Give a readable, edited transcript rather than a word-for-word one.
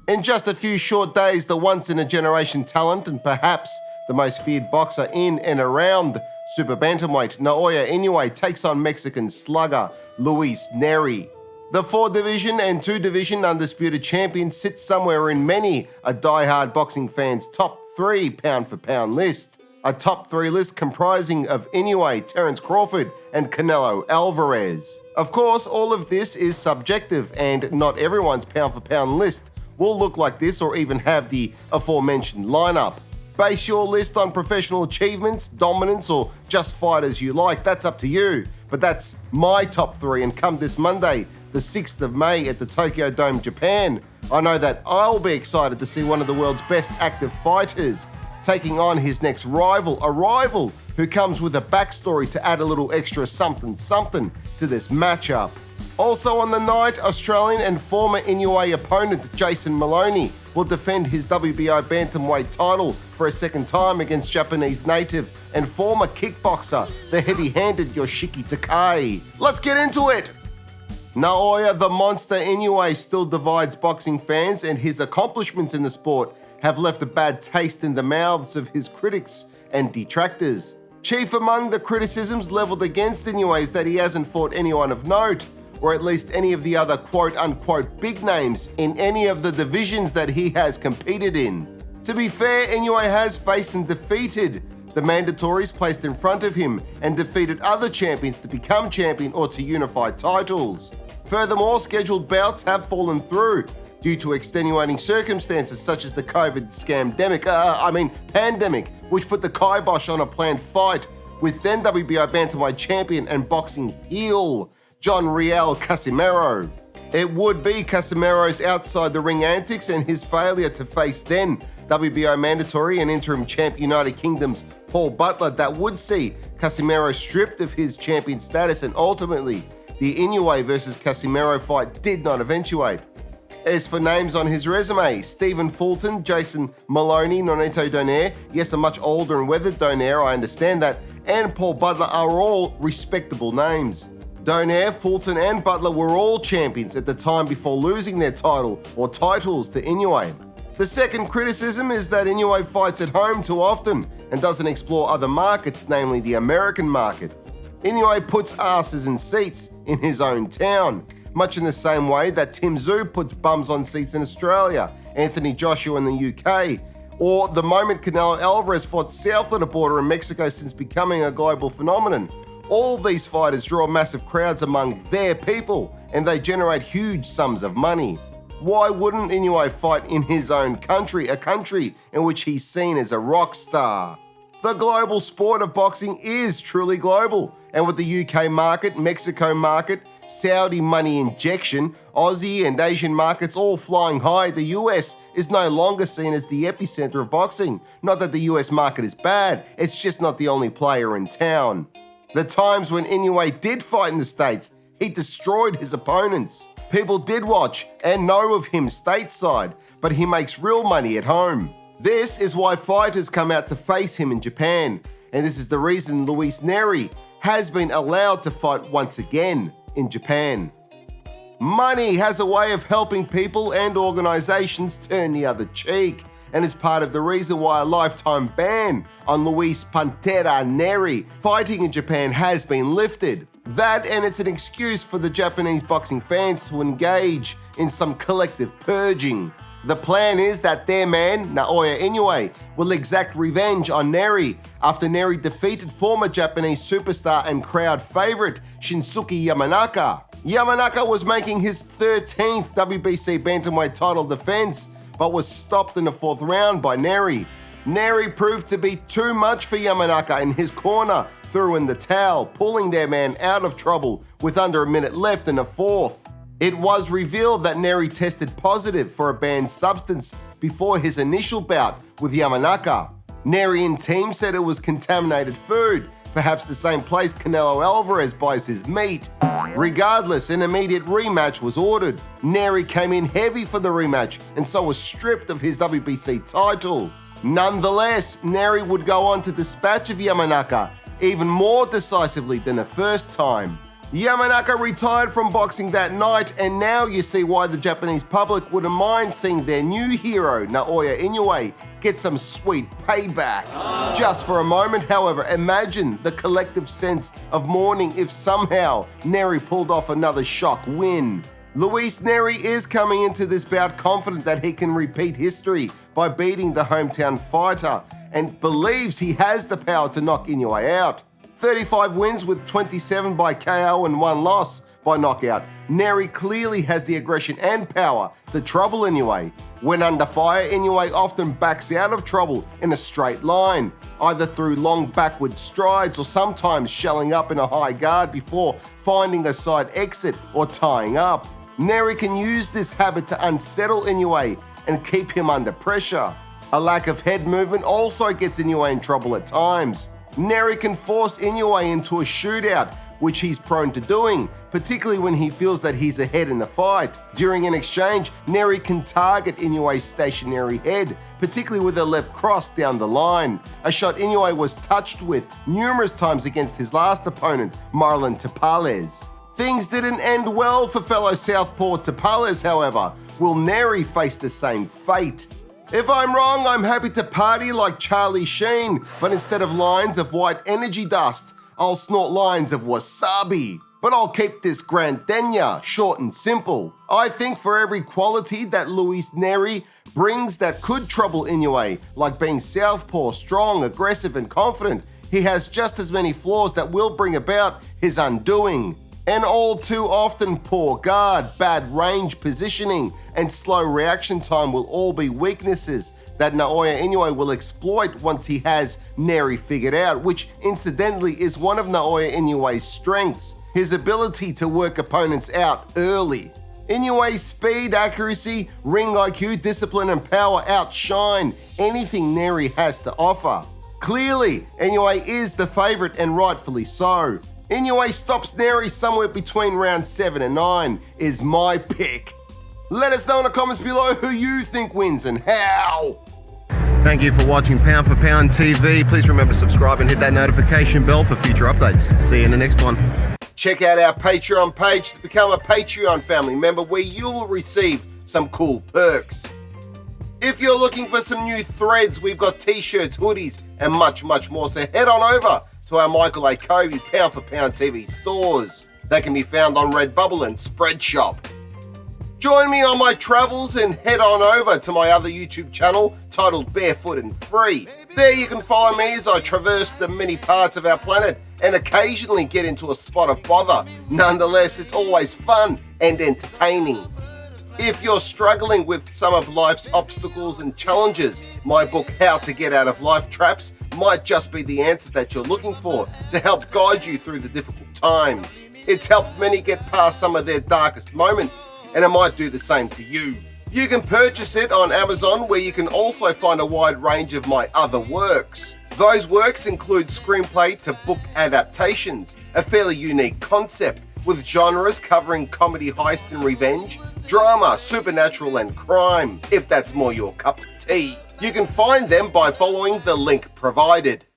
In just a few short days, the once-in-a-generation talent and perhaps the most feared boxer in and around Super Bantamweight, Naoya Inoue, takes on Mexican slugger Luis Nery. The 4-division and 2-division undisputed champion sits somewhere in many a die-hard boxing fan's top 3 pound-for-pound list. A top 3 list comprising of Inoue, Terence Crawford, and Canelo Alvarez. Of course, all of this is subjective, and not everyone's pound-for-pound list will look like this or even have the aforementioned lineup. Base your list on professional achievements, dominance, or just fighters you like. That's up to you. But that's my top 3, and come this Monday, the 6th of May at the Tokyo Dome, Japan, I know that I'll be excited to see one of the world's best active fighters taking on his next rival, a rival who comes with a backstory to add a little extra something to this matchup. Also on the night, Australian and former Inoue opponent Jason Maloney will defend his WBO bantamweight title for a second time against Japanese native and former kickboxer, the heavy-handed Yoshiki Takai. Let's get into it! Naoya the Monster Inoue still divides boxing fans, and his accomplishments in the sport have left a bad taste in the mouths of his critics and detractors. Chief among the criticisms leveled against Inoue is that he hasn't fought anyone of note, or at least any of the other quote-unquote big names in any of the divisions that he has competed in. To be fair, Inoue has faced and defeated the mandatories placed in front of him and defeated other champions to become champion or to unify titles. Furthermore, scheduled bouts have fallen through due to extenuating circumstances such as the COVID pandemic, which put the kibosh on a planned fight with then WBO Bantamweight champion and boxing heel John Real Casimero. It would be Casimero's outside the ring antics and his failure to face then WBO mandatory and interim champ United Kingdom's Paul Butler that would see Casimero stripped of his champion status, and ultimately the Inoue versus Casimero fight did not eventuate. As for names on his resume, Stephen Fulton, Jason Maloney, Nonito Donaire, yes, a much older and weathered Donaire, I understand that, and Paul Butler are all respectable names. Donaire, Fulton, and Butler were all champions at the time before losing their title or titles to Inoue. The second criticism is that Inoue fights at home too often and doesn't explore other markets, namely the American market. Inoue puts asses in seats in his own town, much in the same way that Tim Tszyu puts bums on seats in Australia, Anthony Joshua in the UK, or the moment Canelo Alvarez fought south of the border in Mexico since becoming a global phenomenon. All these fighters draw massive crowds among their people, and they generate huge sums of money. Why wouldn't Inoue fight in his own country, a country in which he's seen as a rock star? The global sport of boxing is truly global, and with the UK market, Mexico market, Saudi money injection, Aussie and Asian markets all flying high, the US is no longer seen as the epicenter of boxing. Not that the US market is bad, it's just not the only player in town. The times when Inoue did fight in the States, he destroyed his opponents. People did watch and know of him stateside, but he makes real money at home. This is why fighters come out to face him in Japan, and this is the reason Luis Nery has been allowed to fight once again in Japan. Money has a way of helping people and organizations turn the other cheek, and is part of the reason why a lifetime ban on Luis Pantera Nery fighting in Japan has been lifted. That, and it's an excuse for the Japanese boxing fans to engage in some collective purging. The plan is that their man, Naoya Inoue, will exact revenge on Nery after Nery defeated former Japanese superstar and crowd favorite Shinsuke Yamanaka. Yamanaka was making his 13th WBC bantamweight title defense, but was stopped in the 4th round by Nery. Nery proved to be too much for Yamanaka, and his corner threw in the towel, pulling their man out of trouble with under a minute left in the 4th. It was revealed that Nery tested positive for a banned substance before his initial bout with Yamanaka. Nery and team said it was contaminated food, perhaps the same place Canelo Alvarez buys his meat. Regardless, an immediate rematch was ordered. Nery came in heavy for the rematch and so was stripped of his WBC title. Nonetheless, Nery would go on to dispatch of Yamanaka even more decisively than the first time. Yamanaka retired from boxing that night, and now you see why the Japanese public wouldn't mind seeing their new hero, Naoya Inoue, get some sweet payback. Just for a moment, however, imagine the collective sense of mourning if somehow Nery pulled off another shock win. Luis Nery is coming into this bout confident that he can repeat history by beating the hometown fighter and believes he has the power to knock Inoue out. 35 wins with 27 by KO and 1 loss by knockout. Nery clearly has the aggression and power to trouble Inoue. When under fire, Inoue often backs out of trouble in a straight line, either through long backward strides or sometimes shelling up in a high guard before finding a side exit or tying up. Nery can use this habit to unsettle Inoue and keep him under pressure. A lack of head movement also gets Inoue in trouble at times. Nery can force Inoue into a shootout, which he's prone to doing, particularly when he feels that he's ahead in the fight. During an exchange, Nery can target Inoue's stationary head, particularly with a left cross down the line, a shot Inoue was touched with numerous times against his last opponent, Marlon Tapales. Things didn't end well for fellow southpaw Tapales, however. Will Nery face the same fate? If I'm wrong, I'm happy to party like Charlie Sheen, but instead of lines of white energy dust, I'll snort lines of wasabi. But I'll keep this Grandenia short and simple. I think for every quality that Luis Nery brings that could trouble Inoue, like being southpaw, strong, aggressive, and confident, he has just as many flaws that will bring about his undoing. And all too often, poor guard, bad range positioning, and slow reaction time will all be weaknesses that Naoya Inoue will exploit once he has Nery figured out, which incidentally is one of Naoya Inoue's strengths, his ability to work opponents out early. Inoue's speed, accuracy, ring IQ, discipline, and power outshine anything Nery has to offer. Clearly, Inoue is the favourite and rightfully so. Inoue stops Nery somewhere between rounds 7 and 9 is my pick. Let us know in the comments below who you think wins and how. Thank you for watching P4P TV. Please remember to subscribe and hit that notification bell for future updates. See you in the next one. Check out our Patreon page to become a Patreon family member where you'll receive some cool perks. If you're looking for some new threads, we've got t-shirts, hoodies, and much more. So head on over to our Michael Akobi P4P TV stores. They can be found on Redbubble and Spreadshop. Join me on my travels and head on over to my other YouTube channel titled Barefoot and Free. There you can follow me as I traverse the many parts of our planet and occasionally get into a spot of bother. Nonetheless, it's always fun and entertaining. If you're struggling with some of life's obstacles and challenges, my book How to Get Out of Life Traps might just be the answer that you're looking for to help guide you through the difficult times. It's helped many get past some of their darkest moments, and it might do the same to you. You can purchase it on Amazon, where you can also find a wide range of my other works. Those works include screenplay to book adaptations, a fairly unique concept, with genres covering comedy, heist and revenge, drama, supernatural and crime, if that's more your cup of tea. You can find them by following the link provided.